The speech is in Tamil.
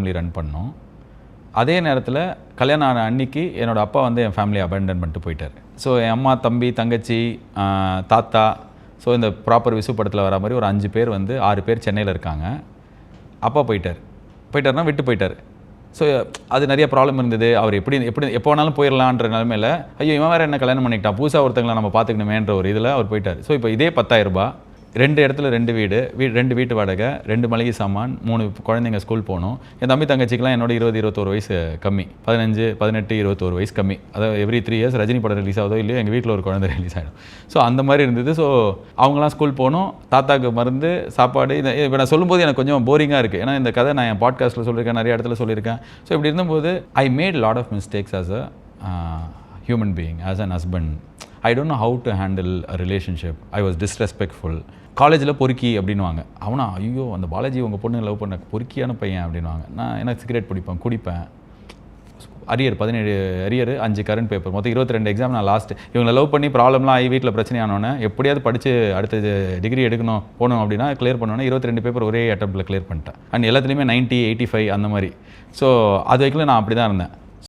ஃபேமிலி ரன் பண்ணோம். அதே நேரத்தில் கல்யாணம் ஆன அன்னைக்கு என்னோடய அப்பா வந்து என் ஃபேமிலியை அபேண்டன் பண்ணிட்டு போயிட்டார். ஸோ என் அம்மா, தம்பி, தங்கச்சி, தாத்தா, ஸோ இந்த ப்ராப்பர் விசு படத்தில் வர மாதிரி ஒரு 5 பேர் வந்து 6 பேர் சென்னையில் இருக்காங்க. அப்பா போயிட்டார்னா விட்டு போயிட்டார். ஸோ அது நிறைய ப்ராப்ளம் இருந்தது. அவர் எப்படி எப்போ வேணாலும் போயிடலான்ற நிலைமையில் ஐயோ இவன் வேறு என்ன கல்யாணம் பண்ணிக்கிட்டான், புதுசாக ஒருத்தங்களை நம்ம பார்த்துக்கணுமேன்ற ஒரு இதில் அவர் போயிட்டார். ஸோ இப்போ இதே 10,000 ரூபாய், 2 இடத்துல 2 வீடு, 2 வீட்டு வாடகை, 2 மளிகை சாமான், 3 குழந்தைங்க ஸ்கூல் போகணும். என் தம்பி தங்கச்சிக்கெலாம் என்னோட 20-21 வயசு கம்மி, 15, 18, 21 வயசு கம்மி. அதாவது எவ்ரி 3 இயர்ஸ் ரஜினி படம் ரிலீஸ் ஆகுதோ இல்லையோ எங்கள் வீட்டில் ஒரு குழந்தை ரிலீஸ் ஆகிடும். ஸோ அந்த மாதிரி இருந்தது. ஸோ அவங்களாம் ஸ்கூல் போகணும், தாத்தாக்கு மருந்து, சாப்பாடு. இப்போ நான் சொல்லும்போது எனக்கு கொஞ்சம் போரிங்காக இருக்குது. ஏன்னா இந்த கதை நான் என் பாட்காஸ்ட்டில் சொல்லியிருக்கேன், நிறைய இடத்துல சொல்லியிருக்கேன். ஸோ இப்படி இருந்தபோது I made lot of mistakes as a human being, as an husband. I don't know how to handle a relationship. I was disrespectful. காலேஜில் பொறுக்கி அப்படின்வாங்க. அவனா ஐயோ அந்த பாலாஜி உங்கள் பொண்ணு லவ் பண்ண பொறுக்கியான பையன் அப்படின்வாங்க. நான் எனக்கு சிகரெட் பிடிப்பேன், குடிப்பேன். அரியர் 17 அரியர், 5 கரண்ட் பேப்பர், மொத்தம் 22 எக்ஸாம். நான் லாஸ்ட்டு இவங்களை லவ் பண்ணி ப்ராப்ளம்லாம் ஆகி வீட்டில் பிரச்சனை ஆனோன்னே எப்படியாவது படித்து அடுத்த டிகிரி எடுக்கணும் போகணும் அப்படின்னா கிளியர் பண்ணோன்னே 22 பேப்பர் ஒரே அட்டம்ப்டில் கிளியர் பண்ணிட்டேன். அண்ட் எல்லாத்துலேயுமே 90, 85 அந்த மாதிரி. ஸோ அது வரைக்கும் நான் அப்படி தான் இருந்தேன்.